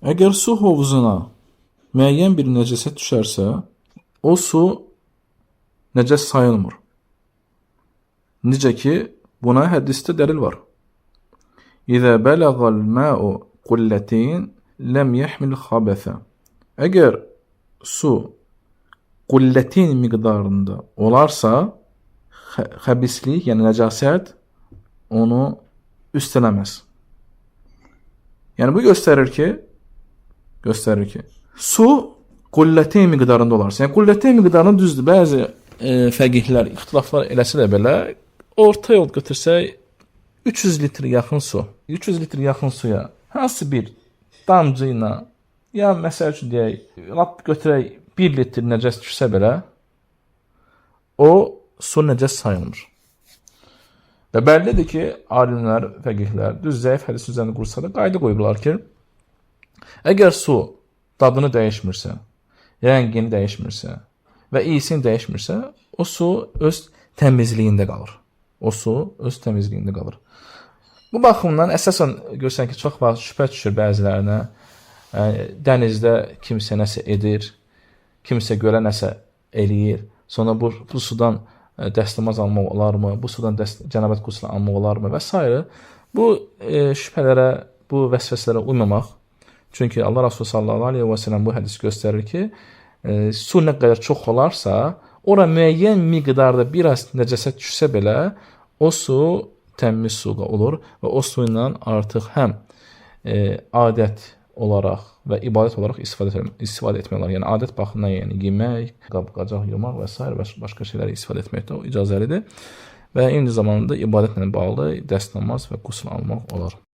Əgər su hovuzuna müəyyən bir nəcasət düşərsə, o su nəcəs sayılmır. Necə ki, buna hədisdə dəlil var. İzə bələğəl mə'u qullətin ləm yəhmil xabəsə. Əgər su qullətin miqdarında olarsa, xəbislik, yəni nəcasət onu üstələməz. Yəni bu göstərir ki, su qullətin miqdarında olarsa, yəni qullətin miqdarında düzdür, bəzi fəqihlər, ixtilaflar eləsə də belə, orta yol götürsək 300 litr yaxın su. 300 litr yaxın suya hansı bir damcı ilə, ya məsəl üçün deyək, lap götürək 1 litr nəcəs düşsə belə, o su nəcəs sayılmır. Və bəllidir ki, alimlər, fəqihlər, düz zəif hədis üzərində qursa da qayda qoyublar ki, əgər su dadını dəyişmirsə, rəngini dəyişmirsə və iyisini dəyişmirsə, o su öz təmizliyində qalır. Bu baxımdan əsasən görsən ki, çox vaxt şübhə düşür bəzilərinə, dənizdə kimsə nəsə edir, kimsə gölə nəsə eləyir, sonra bu sudan dəstəmaz almaq olarmı, bu sudan cənabət quslu almaq olarmı və s. Bu şübhələrə, bu vəsvəsələrə uymamaq. Çünki Allah Rasulü sallallahu aleyhi və sələm bu hədis göstərir ki, su nə qədər çox olarsa, ora müəyyən miqdarda biraz nəcəsət düşsə belə, o su təmiz su olur və o su ilə artıq həm adət olaraq və ibadət olaraq istifadə etmək olar. Yəni adət baxımından, yəni yemək, qab-qacaq yumaq və s. başqa şeyləri istifadə etməkdə o icazəlidir və eyni zamanda ibadətlə bağlı dəstəmaz və qusl almaq olar.